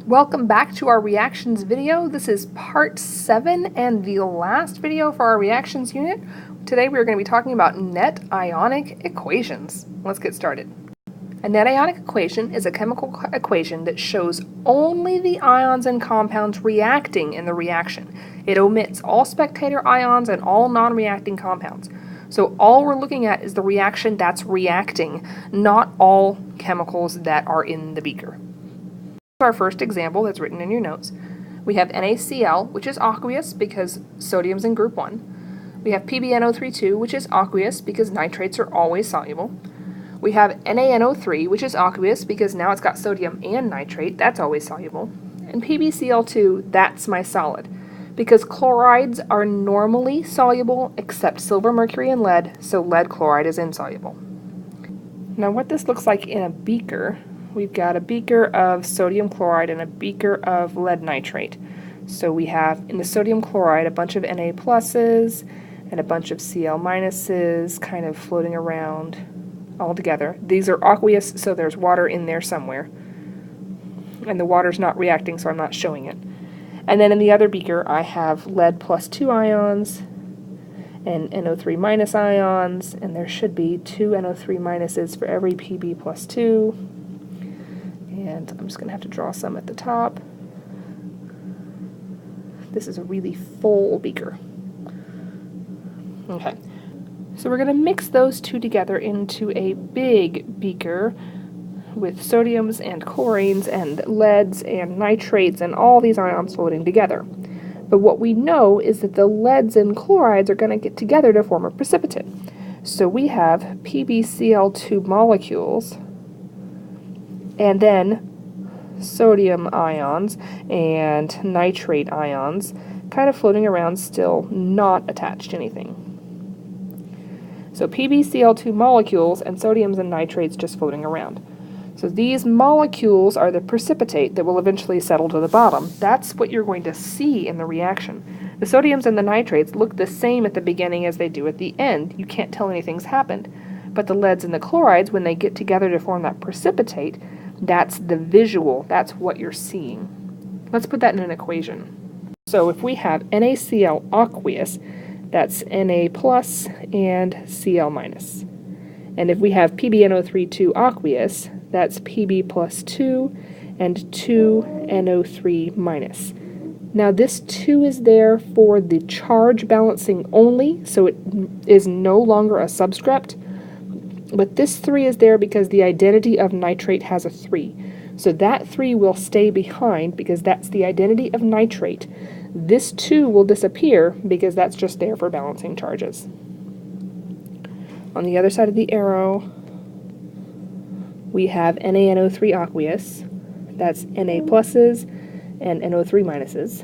Welcome back to our reactions video. This is part 7 and the last video for our reactions unit. Today we are going to be talking about net ionic equations. Let's get started. A net ionic equation is a chemical equation that shows only the ions and compounds reacting in the reaction. It omits all spectator ions and all non-reacting compounds. So all we're looking at is the reaction that's reacting, not all chemicals that are in the beaker. Our first example that's written in your notes. We have NaCl, which is aqueous because sodium's in group 1. We have PbNO32, which is aqueous because nitrates are always soluble. We have NaNO3, which is aqueous because now it's got sodium and nitrate, that's always soluble. And PbCl2, that's my solid, because chlorides are normally soluble except silver, mercury, and lead, so lead chloride is insoluble. Now what this looks like in a beaker, we've got a beaker of sodium chloride and a beaker of lead nitrate. So we have in the sodium chloride a bunch of Na pluses and a bunch of Cl minuses kind of floating around all together. These are aqueous, so there's water in there somewhere. And the water's not reacting, so I'm not showing it. And then in the other beaker I have lead plus 2 ions and NO3 minus ions, and there should be 2 NO3 minuses for every Pb plus 2. And I'm just going to have to draw some at the top. This is a really full beaker. Okay, so we're going to mix those two together into a big beaker with sodiums and chlorines and leads and nitrates and all these ions floating together. But what we know is that the leads and chlorides are going to get together to form a precipitate. So we have PbCl2 molecules and then sodium ions and nitrate ions kind of floating around still, not attached to anything. So PbCl2 molecules and sodiums and nitrates just floating around. So these molecules are the precipitate that will eventually settle to the bottom. That's what you're going to see in the reaction. The sodiums and the nitrates look the same at the beginning as they do at the end. You can't tell anything's happened. But the leads and the chlorides, when they get together to form that precipitate, that's the visual. That's what you're seeing. Let's put that in an equation. So if we have NaCl aqueous, that's Na plus and Cl minus. And if we have PbNO32 aqueous, that's Pb plus 2 and 2 NO3 minus. Now this 2 is there for the charge balancing only, so it is no longer a subscript. But this 3 is there because the identity of nitrate has a 3. So that 3 will stay behind because that's the identity of nitrate. This 2 will disappear because that's just there for balancing charges. On the other side of the arrow, we have NaNO3 aqueous, that's Na pluses and NO3 minuses.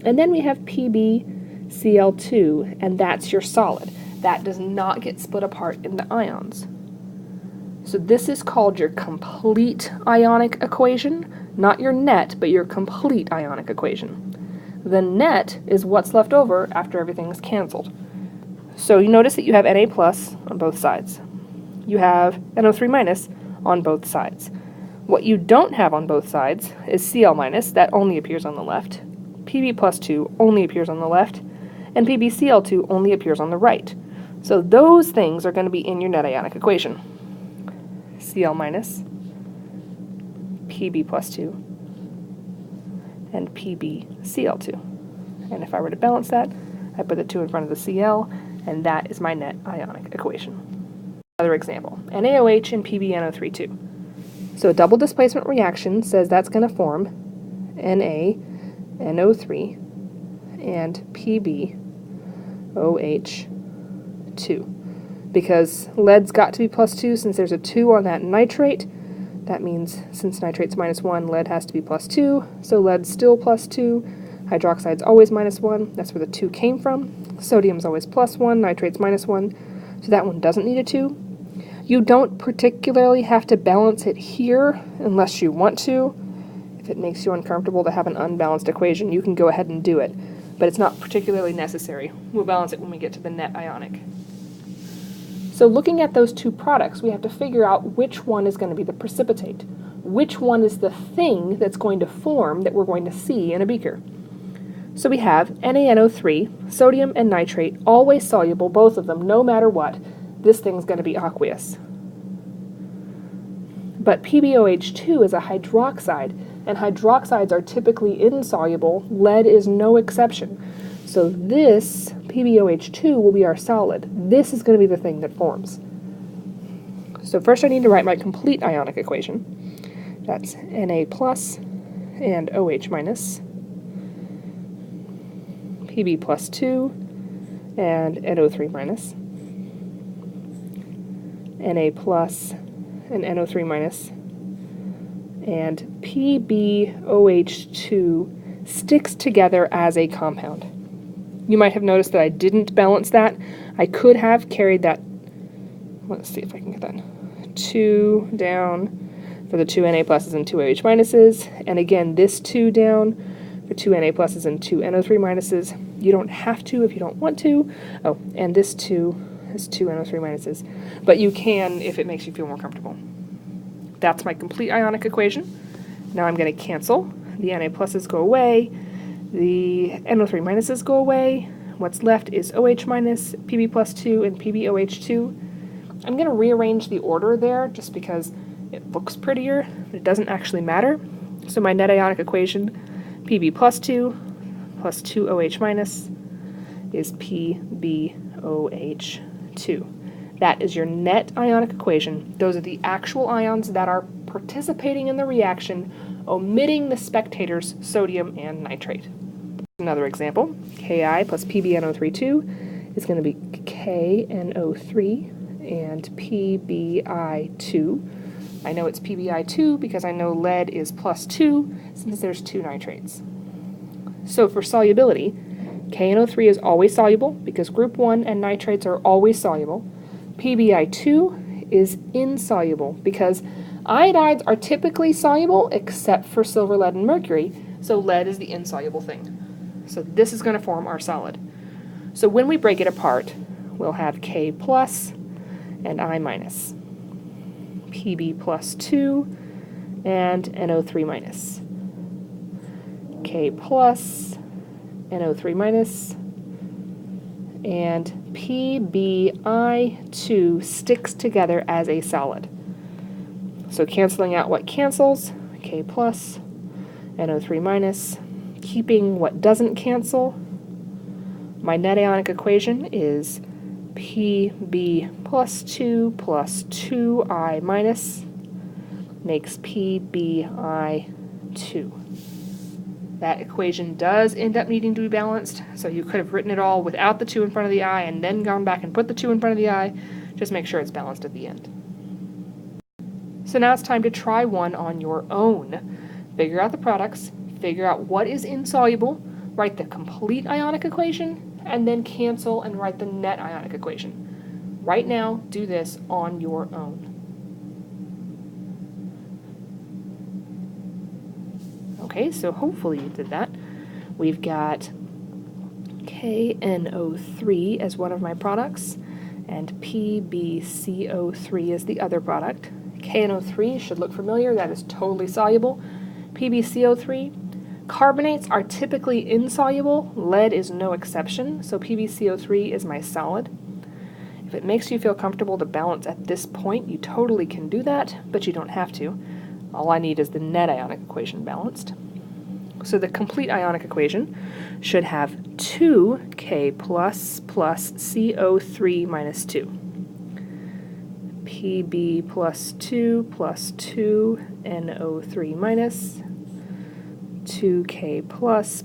And then we have PbCl2, and that's your solid. That does not get split apart into ions. So this is called your complete ionic equation, not your net, but your complete ionic equation. The net is what's left over after everything's canceled. So you notice that you have Na plus on both sides. You have NO3 minus on both sides. What you don't have on both sides is Cl minus, that only appears on the left. Pb plus 2 only appears on the left, and PbCl2 only appears on the right. So those things are going to be in your net ionic equation. Cl minus, Pb plus 2, and PbCl2. And if I were to balance that, I put the 2 in front of the Cl, and that is my net ionic equation. Another example, NaOH and PbNO32. So a double displacement reaction says that's going to form NaNO3 and PbOH2. Because lead's got to be plus 2 since there's a 2 on that nitrate. That means since nitrate's minus 1, lead has to be plus 2, so lead's still plus 2. Hydroxide's always minus 1, that's where the 2 came from. Sodium's always plus 1, nitrate's minus 1, so that one doesn't need a 2. You don't particularly have to balance it here unless you want to. If it makes you uncomfortable to have an unbalanced equation, you can go ahead and do it, but it's not particularly necessary. We'll balance it when we get to the net ionic. So looking at those two products, we have to figure out which one is going to be the precipitate. which one is the thing that's going to form that we're going to see in a beaker. So we have NaNO3, sodium and nitrate, always soluble, both of them, no matter what. This thing's going to be aqueous. But PbOH2 is a hydroxide, and hydroxides are typically insoluble. Lead is no exception. So this PbOH2 will be our solid. This is going to be the thing that forms. So first I need to write my complete ionic equation. That's Na plus and OH minus, Pb plus 2 and NO3 minus, Na plus and NO3 minus, and PbOH2 sticks together as a compound. You might have noticed that I didn't balance that. I could have carried that, let's see if I can get that, 2 down for the 2 Na pluses and 2 OH minuses, and again this 2 down for 2 Na pluses and 2 NO3 minuses. You don't have to if you don't want to. Oh, and this 2 is 2 NO3 minuses, but you can if it makes you feel more comfortable. That's my complete ionic equation. Now I'm going to cancel. The Na pluses go away, the NO3 minuses go away. What's left is OH minus, Pb plus 2, and PbOH2. I'm going to rearrange the order there just because it looks prettier, but it doesn't actually matter. So my net ionic equation, Pb plus 2 OH minus, is PbOH2. That is your net ionic equation. Those are the actual ions that are participating in the reaction, omitting the spectators, sodium and nitrate. Another example, Ki plus PbNO32 is going to be KNO3 and PBI2. I know it's PBI2 because I know lead is plus 2 since there's 2 nitrates. So for solubility, KNO3 is always soluble because group 1 and nitrates are always soluble. PBI2 is insoluble because iodides are typically soluble except for silver, lead, and mercury, so lead is the insoluble thing. So this is going to form our solid. So when we break it apart, we'll have K plus and I minus, Pb plus 2 and NO3 minus, K plus, NO3 minus, and PbI2 sticks together as a solid. So canceling out what cancels, K plus, NO3 minus, keeping what doesn't cancel, my net ionic equation is Pb plus 2 plus 2I minus makes PbI2. That equation does end up needing to be balanced, so you could have written it all without the 2 in front of the I and then gone back and put the 2 in front of the I. Just make sure it's balanced at the end. So now it's time to try one on your own. Figure out the products, figure out what is insoluble, write the complete ionic equation, and then cancel and write the net ionic equation. Right now, do this on your own. Okay, so hopefully you did that. We've got KNO3 as one of my products, and PbCO3 as the other product. KNO3 should look familiar, that is totally soluble. PbCO3, carbonates are typically insoluble, lead is no exception, so PbCO3 is my solid. If it makes you feel comfortable to balance at this point, you totally can do that, but you don't have to. All I need is the net ionic equation balanced. So the complete ionic equation should have 2K plus CO3 minus 2. Pb plus 2 NO3 minus 2K plus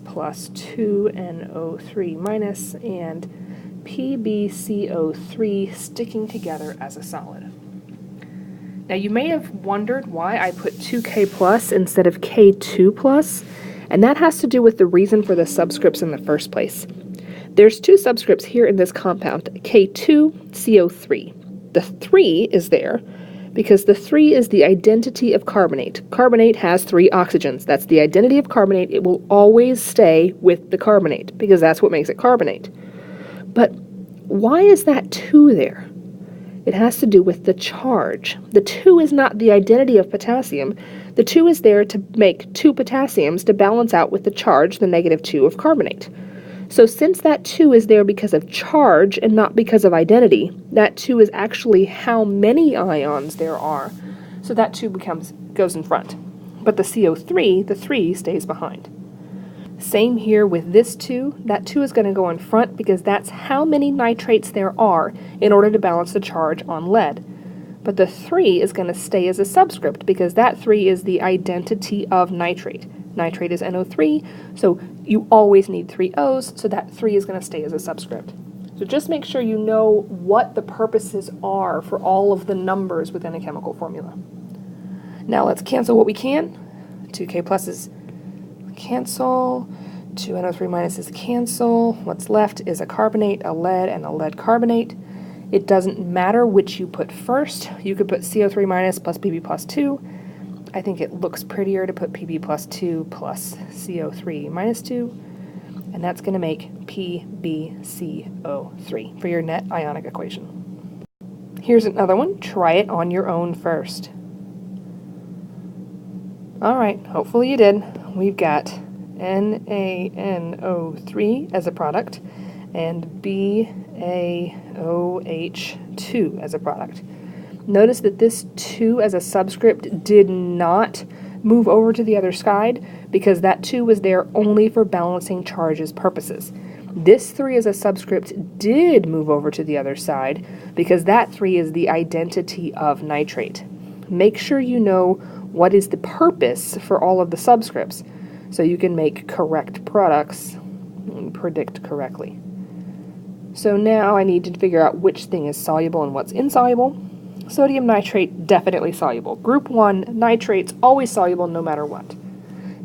2 NO3 minus, and PbCO3 sticking together as a solid. Now you may have wondered why I put 2K plus instead of K2 plus, and that has to do with the reason for the subscripts in the first place. There's 2 subscripts here in this compound, K2CO3. The 3 is there because the 3 is the identity of carbonate. Carbonate has 3 oxygens. That's the identity of carbonate. It will always stay with the carbonate because that's what makes it carbonate. But why is that 2 there? It has to do with the charge. The 2 is not the identity of potassium. The 2 is there to make 2 potassiums to balance out with the charge, the -2 of carbonate. So since that 2 is there because of charge and not because of identity, that 2 is actually how many ions there are. So that 2 goes in front. But the CO3, the 3, stays behind. Same here with this 2. That 2 is going to go in front because that's how many nitrates there are in order to balance the charge on lead. But the 3 is going to stay as a subscript because that 3 is the identity of nitrate. Nitrate is NO3, so you always need 3 O's, so that 3 is going to stay as a subscript. So just make sure you know what the purposes are for all of the numbers within a chemical formula. Now let's cancel what we can. 2K pluses cancel, 2 NO3 minuses cancel. What's left is a carbonate, a lead, and a lead carbonate. It doesn't matter which you put first. You could put CO3 minus plus Pb plus 2. I think it looks prettier to put Pb plus 2 plus CO3 minus 2, and that's going to make PbCO3 for your net ionic equation. Here's another one. Try it on your own first. Alright, hopefully you did. We've got NaNO3 as a product and BaOH2 as a product. Notice that this 2 as a subscript did not move over to the other side because that 2 was there only for balancing charges purposes. This 3 as a subscript did move over to the other side because that 3 is the identity of nitrate. Make sure you know what is the purpose for all of the subscripts so you can make correct products and predict correctly. So now I need to figure out which thing is soluble and what's insoluble. Sodium nitrate, definitely soluble. Group 1, nitrates, always soluble no matter what.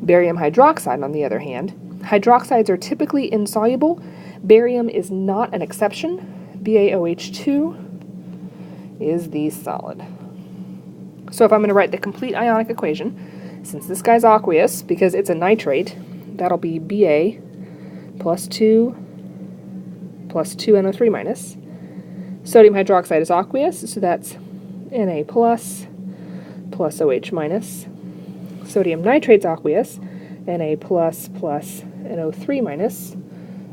Barium hydroxide, on the other hand, hydroxides are typically insoluble. Barium is not an exception. BaOH2 is the solid. So if I'm going to write the complete ionic equation, since this guy's aqueous, because it's a nitrate, that'll be Ba plus 2 NO3 minus. Sodium hydroxide is aqueous, so that's Na plus OH minus. Sodium nitrate's aqueous, Na plus NO3 minus.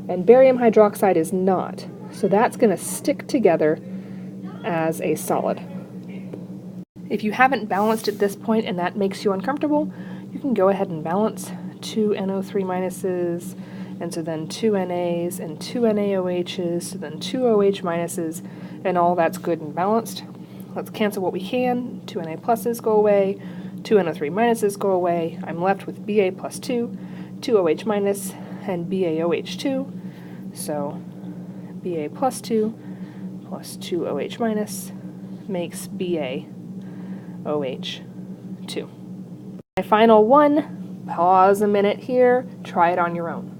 And barium hydroxide is not, so that's going to stick together as a solid. If you haven't balanced at this point and that makes you uncomfortable, you can go ahead and balance 2 NO3 minuses, and so then 2 NAs and 2 NaOHs, so then 2 OH minuses, and all that's good and balanced. Let's cancel what we can. 2 Na pluses go away, 2 NO3 minuses go away. I'm left with Ba plus 2, 2 OH minus, and BaOH2. So Ba plus 2 plus 2 OH minus makes BaOH2. My final one, pause a minute here, try it on your own.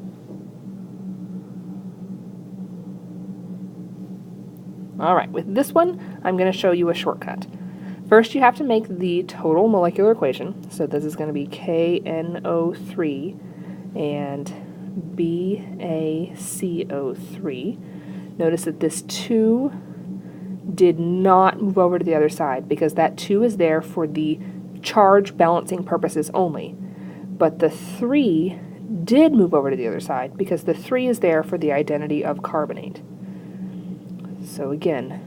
Alright, with this one, I'm going to show you a shortcut. First, you have to make the total molecular equation. So this is going to be KNO3 and BaCO3. Notice that this 2 did not move over to the other side because that 2 is there for the charge balancing purposes only. But the 3 did move over to the other side because the 3 is there for the identity of carbonate. So again,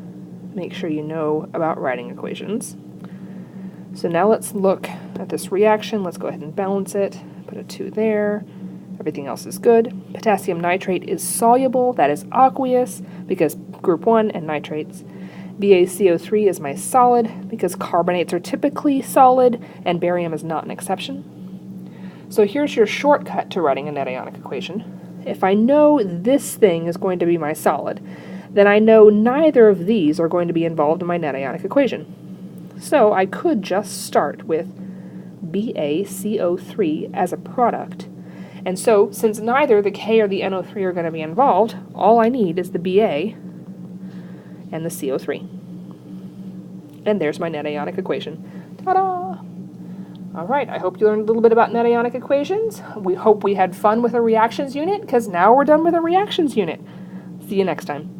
make sure you know about writing equations. So now let's look at this reaction. Let's go ahead and balance it. Put a 2 there. Everything else is good. Potassium nitrate is soluble. That is aqueous because group 1 and nitrates. BaCO3 is my solid because carbonates are typically solid and barium is not an exception. So here's your shortcut to writing a net ionic equation. If I know this thing is going to be my solid, then I know neither of these are going to be involved in my net ionic equation. So I could just start with BaCO3 as a product. And so, since neither the K or the NO3 are going to be involved, all I need is the Ba and the CO3. And there's my net ionic equation. Ta-da! Alright, I hope you learned a little bit about net ionic equations. We hope we had fun with a reactions unit, because now we're done with a reactions unit. See you next time.